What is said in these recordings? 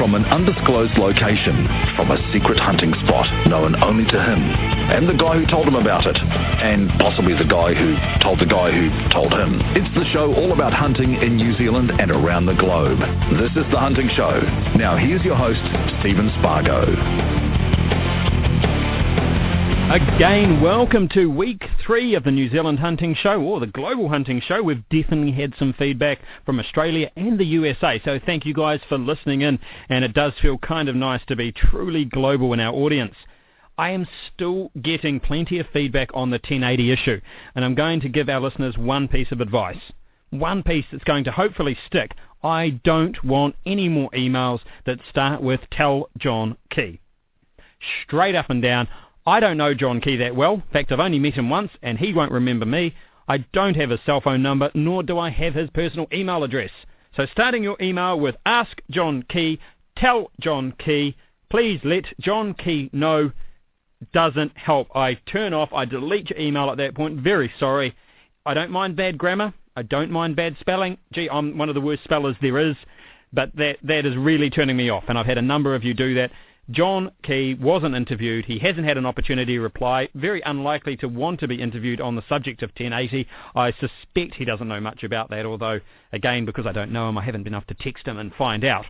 from an undisclosed location, from a secret hunting spot known only to him, and the guy who told him about it, and possibly the guy who told him. It's the show all about hunting in New Zealand and around the globe. This is The Hunting Show. Now here's your host, Stephen Spargo. Again, welcome to week 3 of the New Zealand Hunting Show, or the Global Hunting Show. We've definitely had some feedback from Australia and the USA, so thank you guys for listening in, and it does feel kind of nice to be truly global in our audience. I am still getting plenty of feedback on the 1080 issue, and I'm going to give our listeners one piece of advice. One piece that's going to hopefully stick. I don't want any more emails that start with "Tell John Key." Straight up and down. I don't know John Key that well. In fact, I've only met him once, and he won't remember me. I don't have his cell phone number, nor do I have his personal email address. So starting your email with "Ask John Key," "Tell John Key," please let John Key know, doesn't help. I turn off, I delete your email at that point. Very sorry. I don't mind bad grammar. I don't mind bad spelling. Gee, I'm one of the worst spellers there is, but that is really turning me off, and I've had a number of you do that. John Key wasn't interviewed. He hasn't had an opportunity to reply. Very unlikely to want to be interviewed on the subject of 1080. I suspect he doesn't know much about that, although, again, because I don't know him, I haven't been able to text him and find out.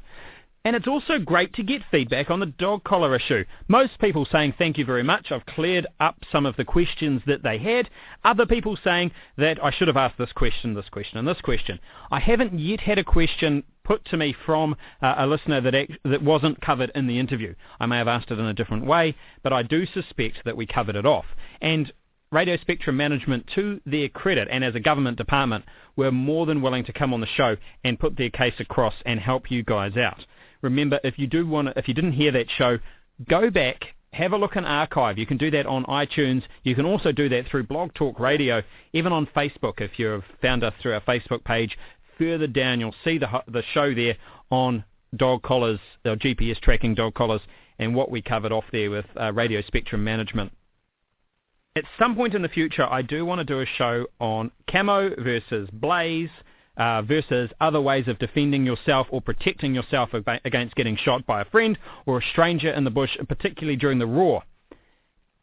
And it's also great to get feedback on the dog collar issue. Most people saying thank you very much. I've cleared up some of the questions that they had. Other people saying that I should have asked this question, and this question. I haven't yet had a question put to me from a listener that wasn't covered in the interview. I may have asked it in a different way, but I do suspect that we covered it off. And Radio Spectrum Management, to their credit, and as a government department, were more than willing to come on the show and put their case across and help you guys out. Remember, if you didn't hear that show, go back, have a look in archive. You can do that on iTunes. You can also do that through Blog Talk Radio, even on Facebook. If you've found us through our Facebook page, further down you'll see the show there on dog collars, or GPS tracking dog collars, and what we covered off there with Radio Spectrum Management. At some point in the future, I do want to do a show on camo versus blaze, versus other ways of defending yourself or protecting yourself against getting shot by a friend or a stranger in the bush, particularly during the roar.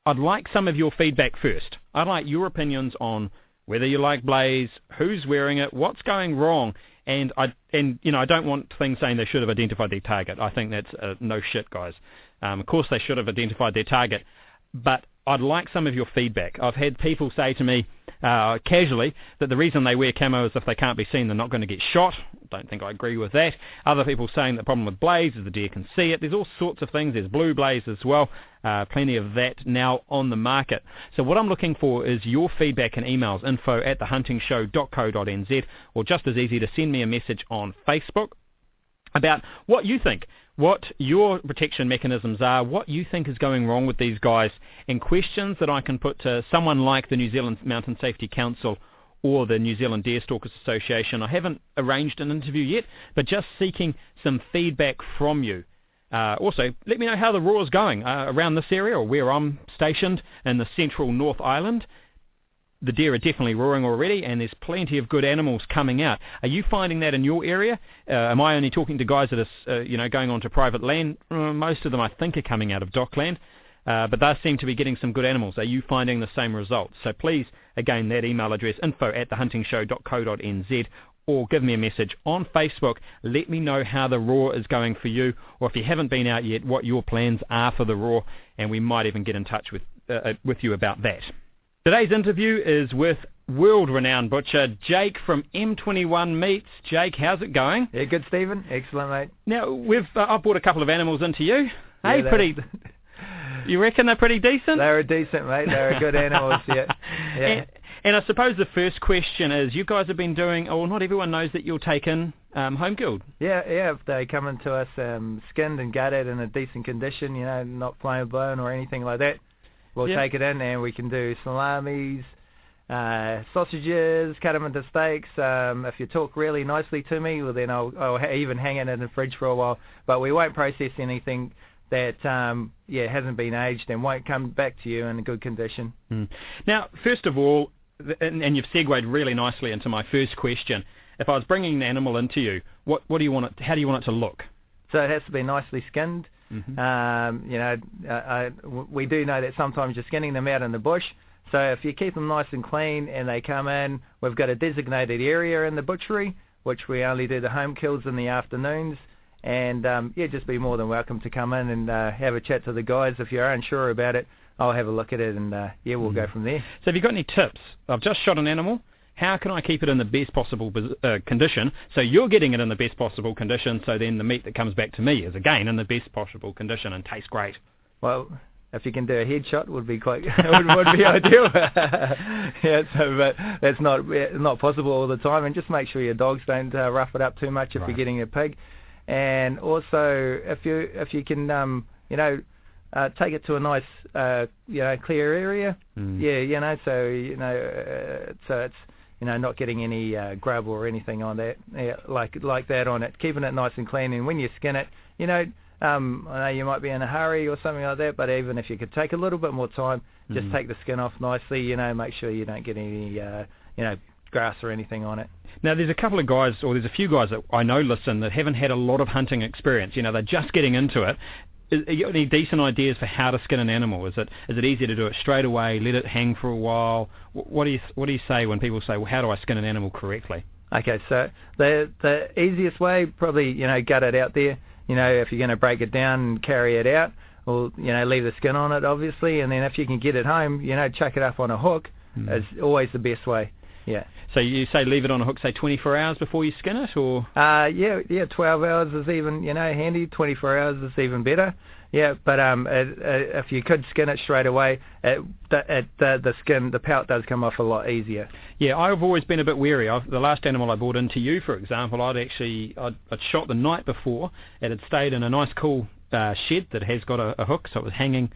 I'd like some of your feedback first. I'd like your opinions on whether you like blaze, who's wearing it, what's going wrong, and I don't want things saying they should have identified their target. I think that's no shit, guys. Of course they should have identified their target, but I'd like some of your feedback. I've had people say to me casually that the reason they wear camo is if they can't be seen, they're not going to get shot. Don't think I agree with that. Other people saying the problem with blaze is the deer can see it. There's all sorts of things. There's blue blaze as well. Plenty of that now on the market. So what I'm looking for is your feedback and emails, info@thehuntingshow.co.nz, or just as easy to send me a message on Facebook about what you think, what your protection mechanisms are, what you think is going wrong with these guys, and questions that I can put to someone like the New Zealand Mountain Safety Council or the New Zealand Deerstalkers Association. I haven't arranged an interview yet, but just seeking some feedback from you. Also, let me know how the roar is going around this area, or where I'm stationed in the central North Island. The deer are definitely roaring already, and there's plenty of good animals coming out. Are you finding that in your area? Am I only talking to guys that are going onto private land? Most of them, I think, are coming out of dockland, but they seem to be getting some good animals. Are you finding the same results? So please, again, that email address, info@thehuntingshow.co.nz, or give me a message on Facebook. Let me know how the roar is going for you, or if you haven't been out yet, what your plans are for the roar, and we might even get in touch with you about that. Today's interview is with world-renowned butcher Jake from M21 Meats. Jake, how's it going? Yeah, good, Stephen. Excellent, mate. Now, I've brought a couple of animals into you. Yeah, hey, you reckon they're pretty decent? They're decent, mate. They're good animals, yeah. And I suppose the first question is, you guys have been doing, not everyone knows that you're taken home killed. Yeah, if they come into us skinned and gutted in a decent condition, not flame blown or anything like that, we'll take it in, and we can do salamis, sausages, cut them into steaks. If you talk really nicely to me, well, then I'll even hang it in the fridge for a while. But we won't process anything that hasn't been aged and won't come back to you in a good condition. Now, first of all, and you've segued really nicely into my first question. If I was bringing an animal into you, what do you want it? How do you want it to look? So it has to be nicely skinned. You know, we do know that sometimes you're skinning them out in the bush. So if you keep them nice and clean and they come in, we've got a designated area in the butchery, which we only do the home kills in the afternoons. And yeah, just be more than welcome to come in and have a chat to the guys. If you're unsure about it, I'll have a look at it, and yeah, we'll go from there. So have you got any tips? I've just shot an animal. How can I keep it in the best possible condition? So you're getting it in the best possible condition, so then the meat that comes back to me is again in the best possible condition and tastes great. Well, if you can do a headshot, would be quite would be ideal. Yeah, so but that's not possible all the time. And just make sure your dogs don't rough it up too much if you're getting a pig. And also, if you can, you know, take it to a nice, you know, clear area. Yeah, you know, so you know, so it's, you know, not getting any grub or anything on that, like that on it. Keeping it nice and clean. And when you skin it, you know, I know you might be in a hurry or something like that, but even if you could take a little bit more time, just take the skin off nicely. You know, make sure you don't get any, you know, grass or anything on it. Now, there's a couple of guys, or there's a few guys that I know listen that haven't had a lot of hunting experience. You know, they're just getting into it. You got any decent ideas for how to skin an animal? Is it easier to do it straight away, let it hang for a while? What do you say when people say, well, how do I skin an animal correctly? Okay, so the easiest way, probably, you know, gut it out there. You know, if you're going to break it down and carry it out, or, you know, leave the skin on it, obviously, and then if you can get it home, you know, chuck it up on a hook is always the best way. Yeah. So you say leave it on a hook, say 24 hours before you skin it, or? Yeah, 12 hours is even, you know, handy. 24 hours is even better. Yeah, but if you could skin it straight away, the skin, the pelt does come off a lot easier. Yeah, I've always been a bit wary. The last animal I brought into you, for example, I'd shot the night before. It had stayed in a nice cool shed that has got a hook, so it was hanging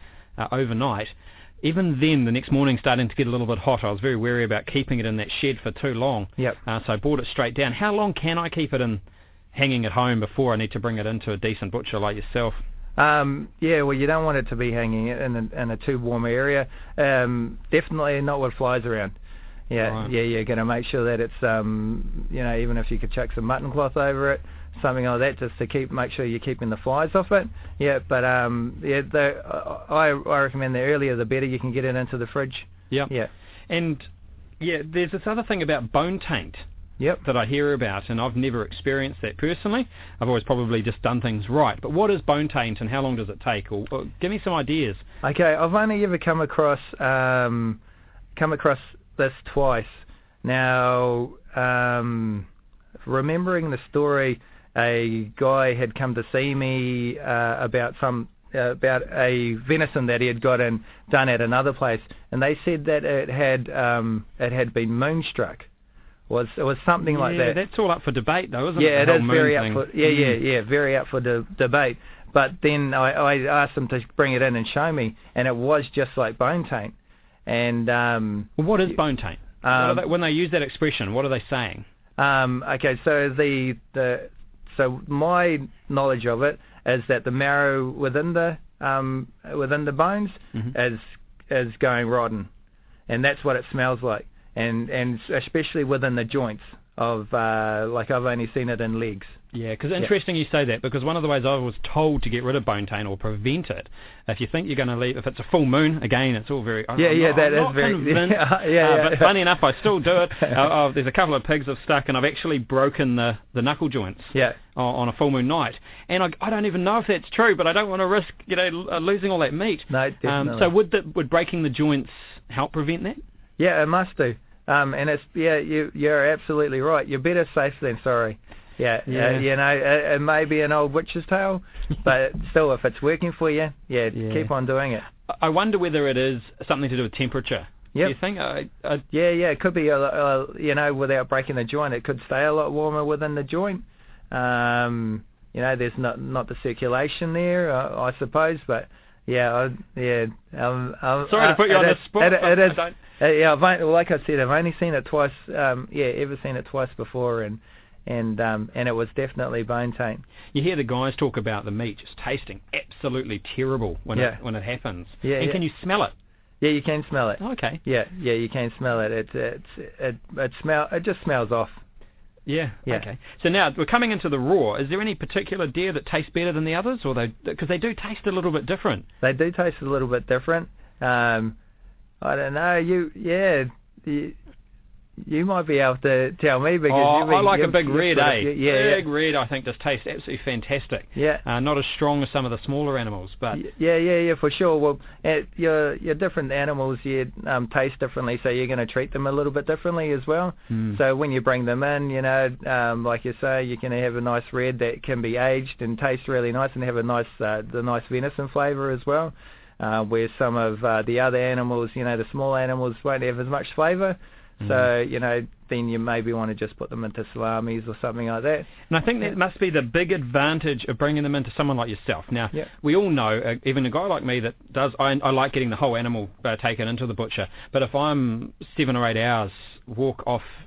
overnight. Even then, the next morning, starting to get a little bit hot. I was very wary about keeping it in that shed for too long. Yep. So I brought it straight down. How long can I keep it in hanging at home before I need to bring it into a decent butcher like yourself? Yeah, well, you don't want it to be hanging in a too warm area. Definitely not with flies around. Yeah, right. Yeah, you're going to make sure that it's, you know, even if you could chuck some mutton cloth over it, something like that, just to make sure you're keeping the flies off it. Yeah, but yeah, I recommend the earlier the better. You can get it into the fridge. Yep. Yeah. And yeah, there's this other thing about bone taint. Yep. That I hear about, and I've never experienced that personally. I've always probably just done things right. But what is bone taint, and how long does it take? Or give me some ideas. Okay, I've only ever come across this twice. Now, remembering the story, a guy had come to see me about a venison that he had got and done at another place, and they said that it had been moonstruck. It was something like that. That's all up for debate, though, isn't it? Yeah, it is very up for very up for debate. But then I asked them to bring it in and show me, and it was just like bone taint. And what is bone taint? When they use that expression, what are they saying? Okay, so so my knowledge of it is that the marrow within the bones is going rotten, and that's what it smells like. And especially within the joints of, like I've only seen it in legs. Yeah, because interesting you say that, because one of the ways I was told to get rid of bone taint or prevent it, if you think you're going to leave, if it's a full moon, again, it's all very... That is very... But funny enough, I still do it. There's a couple of pigs have stuck, and I've actually broken the knuckle joints on a full moon night. And I don't even know if that's true, but I don't want to risk, you know, losing all that meat. No, definitely. So would breaking the joints help prevent that? Yeah, it must do. And it's you're absolutely right. You're better safe than sorry. Yeah. You know, it may be an old witch's tale, but still, if it's working for you, keep on doing it. I wonder whether it is something to do with temperature. Yep. Do you think? Yeah, it could be. You know, without breaking the joint, it could stay a lot warmer within the joint. You know, there's not the circulation there, I suppose, but yeah. Sorry to put you on the spot. It is. Yeah, like I said, I've only seen it twice. Ever seen it twice before, and it was definitely bone taint. You hear the guys talk about the meat just tasting absolutely terrible when it happens. Yeah, and can you smell it? Yeah, you can smell it. Okay. Yeah, you can smell it. It just smells off. Yeah, Yeah. okay. So now we're coming into the raw. Is there any particular deer that tastes better than the others, or because they do taste a little bit different? They do taste a little bit different. I don't know. You might be able to tell me because I like a big red, Yeah, big red. I think just tastes absolutely fantastic. Yeah. Not as strong as some of the smaller animals, but yeah, for sure. Well, your different animals taste differently, so you're going to treat them a little bit differently as well. So when you bring them in, like you say, you can have a nice red that can be aged and taste really nice and have a nice the nice venison flavour as well. Where some of the other animals, the small animals won't have as much flavour. So, then you maybe want to just put them into salamis or something like that. And I think that must be the big advantage of bringing them into someone like yourself. Now, we all know, even a guy like me that does, I like getting the whole animal taken into the butcher, but if I'm 7 or 8 hours walk off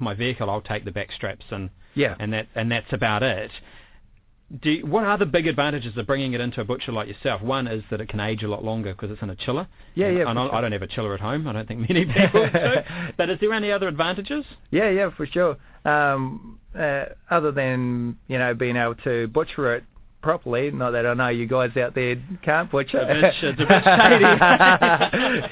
my vehicle, I'll take the back straps and that's about it. What are the big advantages of bringing it into a butcher like yourself? One is that it can age a lot longer because it's in a chiller. I don't have a chiller at home. I don't think many people do. But is there any other advantages? Yeah, for sure. Other than being able to butcher it properly. Not that I know you guys out there can't butcher. It's a bit shady.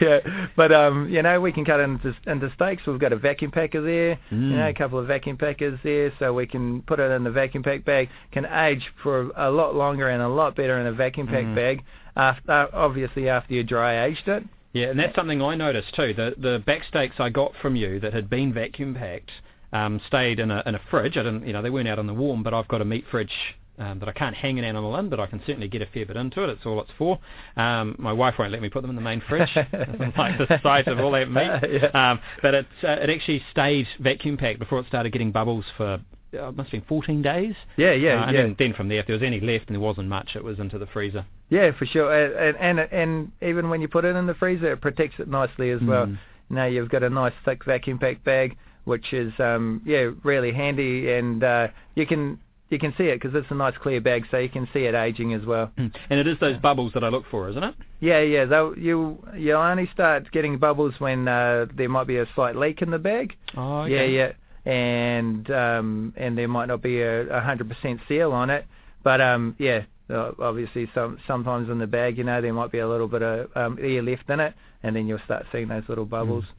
Yeah, but we can cut it into steaks. We've got a vacuum packer there. A couple of vacuum packers there, so we can put it in the vacuum pack bag. Can age for a lot longer and a lot better in a vacuum pack bag. Obviously after you dry aged it. Yeah, and that's something I noticed too. The back steaks I got from you that had been vacuum packed stayed in a fridge. I didn't, they weren't out in the warm, but I've got a meat fridge that I can't hang an animal in, but I can certainly get a fair bit into it. It's all it's for. My wife won't let me put them in the main fridge. Doesn't like the sight of all that meat. But it actually stayed vacuum packed before it started getting bubbles for it must have been 14 days. And then from there, if there was any left and there wasn't much, it was into the freezer. Yeah, for sure. And even when you put it in the freezer, it protects it nicely as well. Now you've got a nice thick vacuum pack bag, which is really handy, and you can see it because it's a nice clear bag, so you can see it aging as well. And it is those bubbles that I look for, isn't it? Yeah. You'll only start getting bubbles when there might be a slight leak in the bag. Oh, okay. Yeah. And there might not be a 100% seal on it, but obviously sometimes in the bag, there might be a little bit of air left in it, and then you'll start seeing those little bubbles.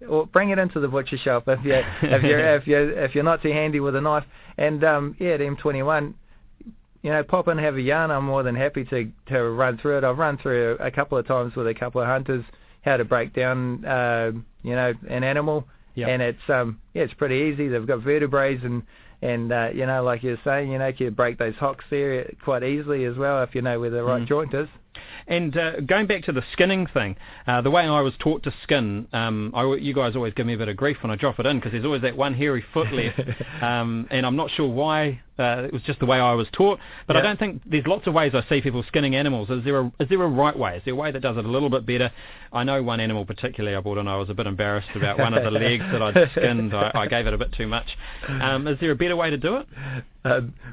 Or bring it into the butcher shop if you're not too handy with a knife. And at M21, pop in, have a yarn. I'm more than happy to run through it. I've run through a couple of times with a couple of hunters how to break down an animal, and it's pretty easy. They've got vertebrae and like you're saying, you can break those hocks there quite easily as well if you know where the right joint is. And going back to the skinning thing, the way I was taught to skin, you guys always give me a bit of grief when I drop it in because there's always that one hairy foot left, and I'm not sure why. It was just the way I was taught, but I don't think there's lots of ways I see people skinning animals. Is there a right way? Is there a way that does it a little bit better? I know one animal particularly I bought and I was a bit embarrassed about one of the legs that I'd skinned. I gave it a bit too much. Is there a better way to do it?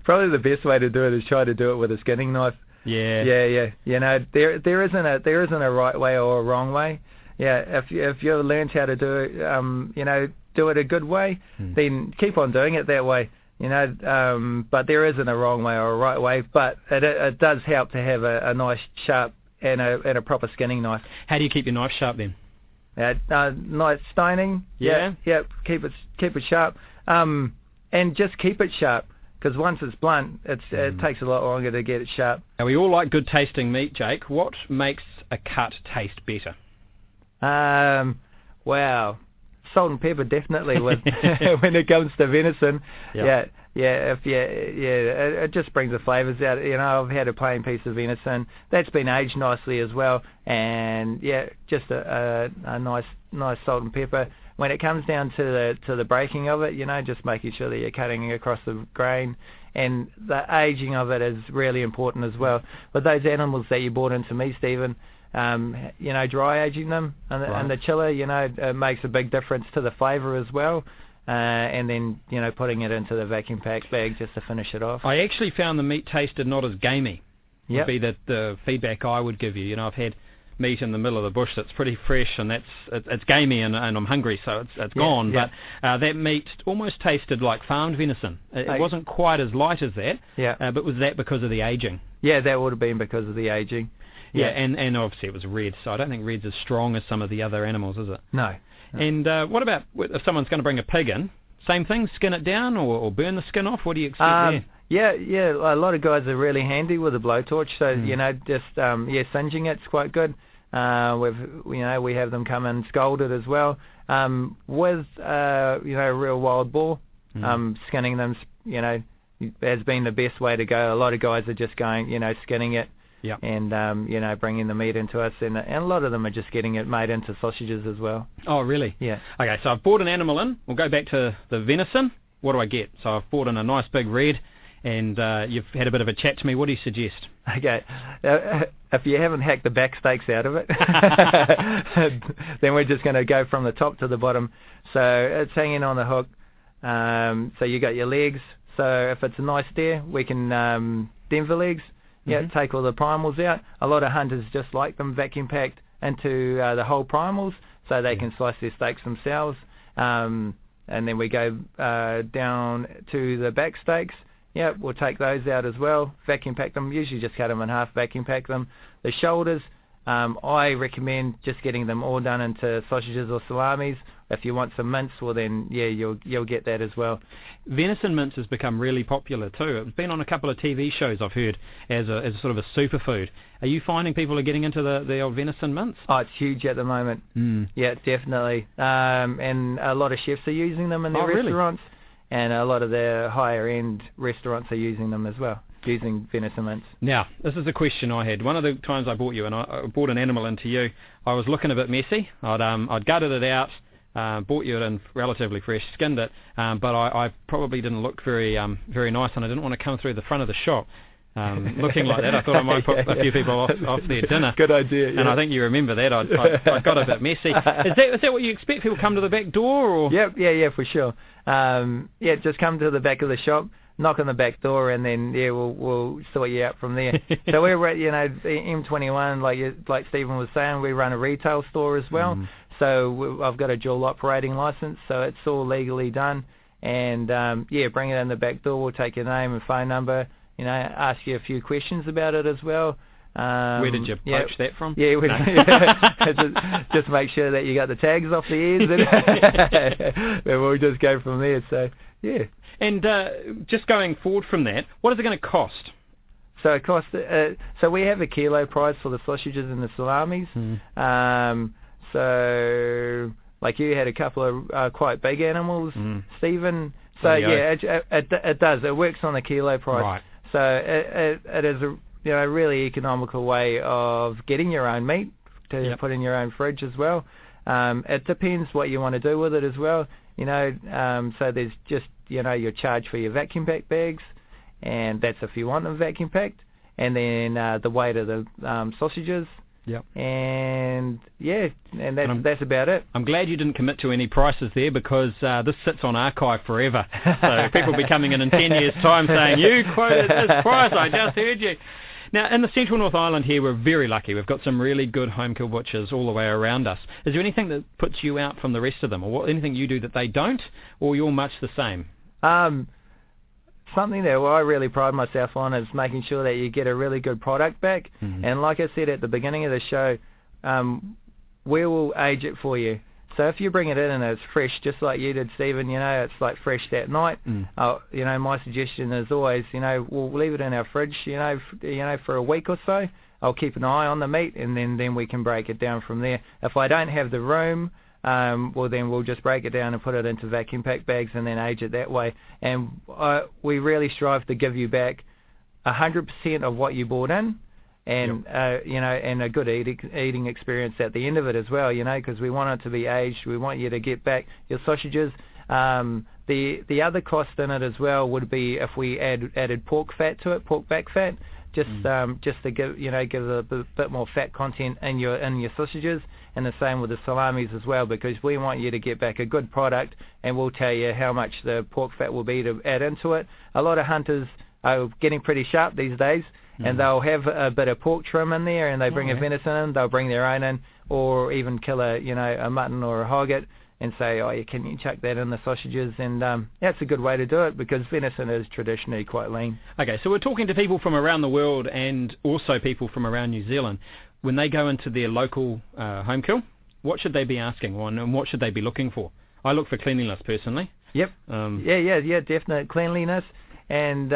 Probably the best way to do it is try to do it with a skinning knife. Yeah. There isn't a right way or a wrong way. If you've learned how to do it, do it a good way, then keep on doing it that way. But there isn't a wrong way or a right way. But it does help to have a nice sharp and a proper skinning knife. How do you keep your knife sharp then? Nice stoning. Yeah. Keep it sharp. And just keep it sharp. Because once it's blunt, it takes a lot longer to get it sharp. Now, we all like good tasting meat, Jake. What makes a cut taste better? Wow, salt and pepper definitely when it comes to venison. It just brings the flavours out. I've had a plain piece of venison that's been aged nicely as well, and just a nice salt and pepper. When it comes down to the breaking of it, just making sure that you're cutting across the grain, and the aging of it is really important as well. But those animals that you brought into me, Stephen, dry aging them in the chiller, it makes a big difference to the flavour as well. And then, putting it into the vacuum pack bag just to finish it off. I actually found the meat tasted not as gamey. Would be the feedback I would give you. I've had meat in the middle of the bush that's pretty fresh, and it's gamey, and I'm hungry, so it's gone. Yeah. But that meat almost tasted like farmed venison. It wasn't quite as light as that. Yeah. But was that because of the aging? Yeah, that would have been because of the aging. Yeah, and obviously it was red, so I don't think red's as strong as some of the other animals, is it? No. And what about if someone's going to bring a pig in? Same thing, skin it down or burn the skin off? What do you expect there? Yeah, a lot of guys are really handy with a blowtorch, so just singeing it's quite good. We have them come in scalded as well. With real wild boar, skinning them, has been the best way to go. A lot of guys are just going, skinning it. Yeah. And bringing the meat into us, and a lot of them are just getting it made into sausages as well. Oh, really? Yeah. Okay, so I've bought an animal in. We'll go back to the venison. What do I get? So I've bought in a nice big red, and you've had a bit of a chat to me. What do you suggest? Okay, if you haven't hacked the back steaks out of it, then we're just going to go from the top to the bottom. So it's hanging on the hook. So you got your legs. So if it's a nice steer, we can Denver legs. Yeah, take all the primals out. A lot of hunters just like them vacuum packed into the whole primals, so they can slice their steaks themselves. And then we go down to the back steaks. Yeah, we'll take those out as well. Vacuum pack them. Usually just cut them in half. Vacuum pack them. The shoulders, I recommend just getting them all done into sausages or salamis. If you want some mince, well then, yeah, you'll get that as well. Venison mince has become really popular too. It's been on a couple of TV shows, I've heard, as a sort of a superfood. Are you finding people are getting into the old venison mince? Oh, it's huge at the moment. Yeah, definitely. And a lot of chefs are using them in their restaurants, and a lot of the higher end restaurants are using them as well, using venison mince. Now, this is a question I had. One of the times I bought you, and I bought an animal into you, I was looking a bit messy. I'd gutted it out. Bought you it in relatively fresh, skinned it, but I probably didn't look very nice, and I didn't want to come through the front of the shop looking like that. I thought I might put a few people off their dinner. Good idea. Yeah. And I think you remember that. I got a bit messy. Is that what you expect? People come to the back door, or? Yep, yeah, for sure. Just come to the back of the shop, knock on the back door, and then we'll sort you out from there. So we're at M21, like Stephen was saying, we run a retail store as well. So I've got a dual operating license, so it's all legally done. And bring it in the back door. We'll take your name and phone number. Ask you a few questions about it as well. Where did you poach that from? Yeah, just make sure that you got the tags off the ears, and then we'll just go from there. So yeah. And just going forward from that, what is it going to cost? So it costs. So we have a kilo price for the sausages and the salamis. So, like you had a couple of quite big animals, Stephen. So it does. It works on the kilo price. Right. So it is a really economical way of getting your own meat to put in your own fridge as well. It depends what you want to do with it as well. So there's just your charge for your vacuum pack bags, and that's if you want them vacuum packed, and then the weight of the sausages. Yep. And that's about it. I'm glad you didn't commit to any prices there, because this sits on archive forever. So people will be coming in 10 years' time saying, you quoted this price, I just heard you. Now, in the Central North Island here, we're very lucky. We've got some really good home kill butchers all the way around us. Is there anything that puts you out from the rest of them, or anything you do that they don't, or you're much the same? Something that I really pride myself on is making sure that you get a really good product back. And like I said at the beginning of the show, we will age it for you. So if you bring it in and it's fresh, just like you did, Stephen, it's like fresh that night. My suggestion is always, we'll leave it in our fridge, for a week or so. I'll keep an eye on the meat, and then we can break it down from there. If I don't have the room, well then we'll just break it down and put it into vacuum pack bags and then age it that way. And we really strive to give you back 100% of what you bought in, and and a good eating experience at the end of it as well, because we want it to be aged. We want you to get back your sausages. The other cost in it as well would be if we added pork fat to it, pork back fat, just to give give a bit more fat content in your sausages. And the same with the salamis as well, because we want you to get back a good product, and we'll tell you how much the pork fat will be to add into it. A lot of hunters are getting pretty sharp these days, and they'll have a bit of pork trim in there, and they bring a venison in, they'll bring their own in, or even kill a mutton or a hogget and say, oh, can you chuck that in the sausages? And that's a good way to do it, because venison is traditionally quite lean. Okay, so we're talking to people from around the world and also people from around New Zealand. When they go into their local home kill, what should they be asking, and what should they be looking for? I look for cleanliness personally. Yep. Yeah, definite cleanliness, and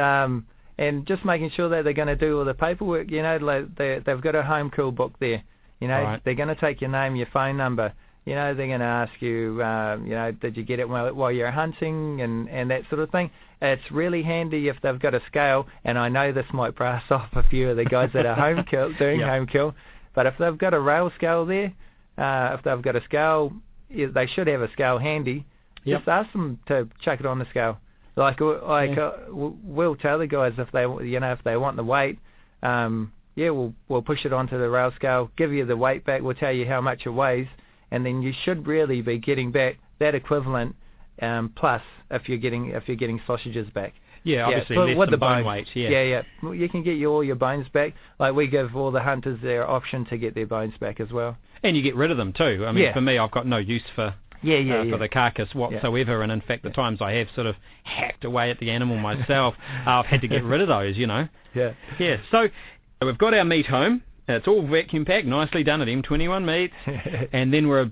just making sure that they're going to do all the paperwork. Like they've got a home kill book there. Right. They're going to take your name, your phone number. They're going to ask you, did you get it while you're hunting, and that sort of thing. It's really handy if they've got a scale, and I know this might brass off a few of the guys that are home kill, doing home kill, but if they've got a rail scale there, if they've got a scale, they should have a scale handy. Just ask them to chuck it on the scale. We'll tell the guys if they want the weight. We'll push it onto the rail scale, give you the weight back. We'll tell you how much it weighs, and then you should really be getting back that equivalent, plus if you're getting sausages back. Yeah, obviously less with than the bone bones. weight. Yeah. You can get all your bones back. Like, we give all the hunters their option to get their bones back as well. And you get rid of them too. I mean, for me, I've got no use for the carcass whatsoever, and in fact the times I have sort of hacked away at the animal myself, I've had to get rid of those, Yeah, so we've got our meat home. It's all vacuum packed, nicely done at M21 Meat, and then we're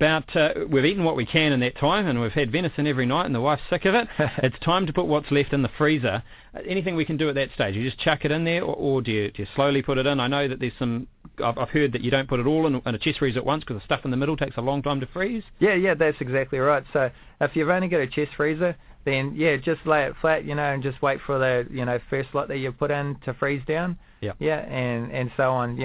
we've eaten what we can in that time, and we've had venison every night, and the wife's sick of it. It's time to put what's left in the freezer. Anything we can do at that stage? You just chuck it in there, or do you slowly put it in? I know that there's some, I've heard that you don't put it all in a chest freeze at once, because the stuff in the middle takes a long time to freeze. Yeah, that's exactly right. So if you've only got a chest freezer, then just lay it flat, and just wait for the first lot that you put in to freeze down. Yeah, and so on.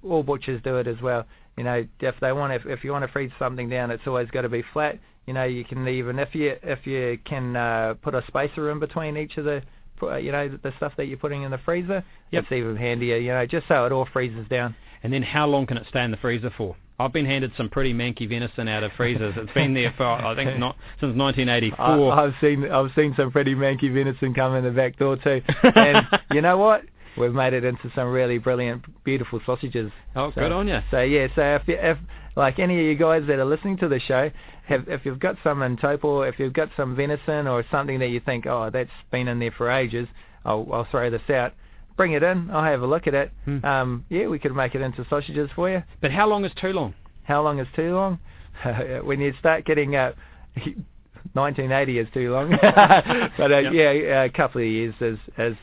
All butchers do it as well. If you want to freeze something down, it's always got to be flat. You can even, if you can put a spacer in between each of the the stuff that you're putting in the freezer, it's even handier. Just so it all freezes down. And then how long can it stay in the freezer for? I've been handed some pretty manky venison out of freezers. It's been there for, I think, not since 1984. I've seen some pretty manky venison come in the back door too. And you know what? We've made it into some really brilliant, beautiful sausages. Oh, good on you. So if like any of you guys that are listening to the show, if you've got some in Taupo, if you've got some venison or something that you think, oh, that's been in there for ages, I'll throw this out. Bring it in. I'll have a look at it. We could make it into sausages for you. But how long is too long? How long is too long? When you start getting 1980 is too long, but a couple of years as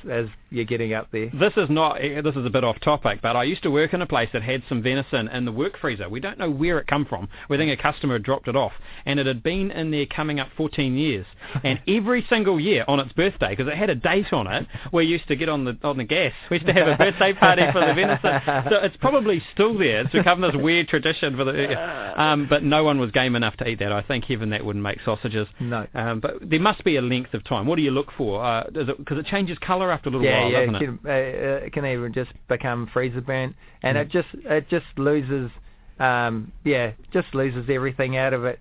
you're getting up there. This is a bit off topic, but I used to work in a place that had some venison in the work freezer. We don't know where it come from. We think a customer had dropped it off, and it had been in there coming up 14 years. And every single year on its birthday, because it had a date on it, we used to get on the gas. We used to have a birthday party for the venison. So it's probably still there. It's become this weird tradition for but no one was game enough to eat that. I think heaven that wouldn't make sausages. No. But there must be a length of time. What do you look for? Because it changes colour after a little while, doesn't it? It can even just become freezer burnt, and it just loses everything out of it.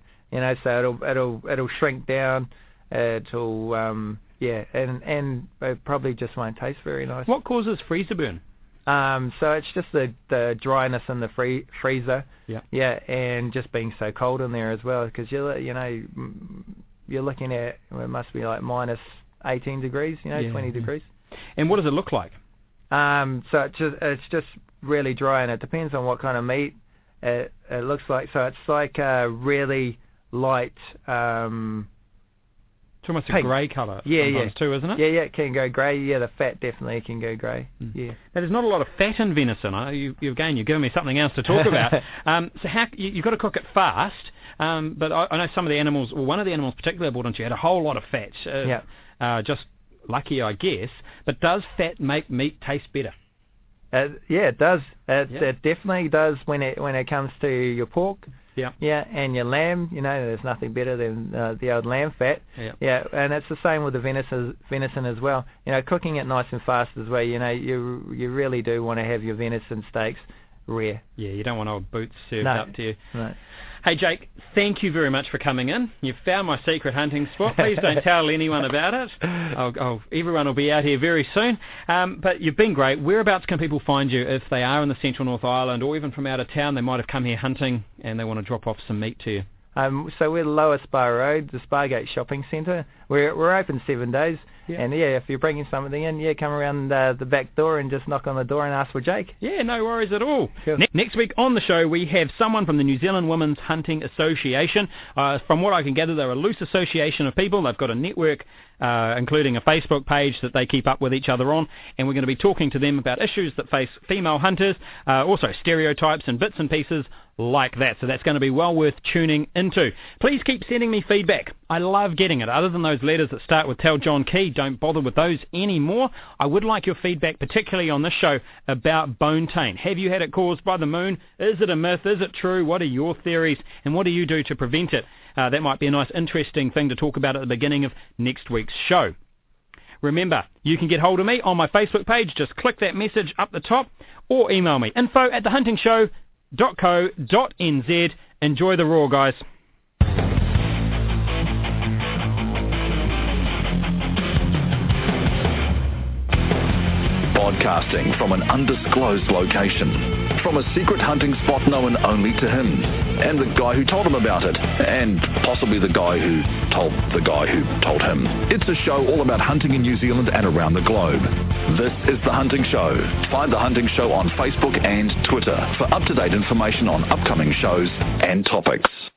So it'll shrink down. It'll and it probably just won't taste very nice. What causes freezer burn? So it's just the dryness in the freezer. Yeah, and just being so cold in there as well, because you're looking at, it must be like minus 18 degrees, 20 degrees. And what does it look like? So it's just really dry, and it depends on what kind of meat it looks like. So it's like a really light. It's almost pink. A grey colour. Yeah, too, isn't it? Yeah, it can go grey. Yeah, the fat definitely can go grey. Yeah. Now, there's not a lot of fat in venison. You're giving me something else to talk about. So you've got to cook it fast. But I know some of the animals, or one of the animals particularly I brought into, had a whole lot of fat. Just lucky, I guess. But does fat make meat taste better? It does. It definitely does when it comes to your pork. Yeah, and your lamb, there's nothing better than the old lamb fat. Yeah, and it's the same with the venison as well. Cooking it nice and fast as well. You really do want to have your venison steaks rare. Yeah, you don't want old boots served up to you. Right. Hey Jake, thank you very much for coming in. You've found my secret hunting spot. Please don't tell anyone about it. Everyone will be out here very soon. But you've been great. Whereabouts can people find you if they are in the Central North Island or even from out of town? They might have come here hunting and they want to drop off some meat to you. So we're Lower Spa Road, the Spargate Shopping Centre. We're open 7 days. Yeah. And if you're bringing something in, come around the back door and just knock on the door and ask for Jake. Yeah, no worries at all. Cool. Next week on the show, we have someone from the New Zealand Women's Hunting Association. From what I can gather, they're a loose association of people. They've got a network, including a Facebook page that they keep up with each other on, and we're going to be talking to them about issues that face female hunters, also stereotypes and bits and pieces like that. So that's going to be well worth tuning into. Please keep sending me feedback. I love getting it. Other than those letters that start with Tell John Key, don't bother with those anymore. I would like your feedback, particularly on this show, about bone taint. Have you had it caused by the moon? Is it a myth? Is it true? What are your theories? And what do you do to prevent it? That might be a nice, interesting thing to talk about at the beginning of next week's show. Remember, you can get hold of me on my Facebook page. Just click that message up the top or email me, info@thehuntingshow.co.nz. Enjoy the raw, guys. Broadcasting from an undisclosed location, from a secret hunting spot known only to him, and the guy who told him about it, and possibly the guy who told him. It's a show all about hunting in New Zealand and around the globe. This is The Hunting Show. Find The Hunting Show on Facebook and Twitter for up-to-date information on upcoming shows and topics.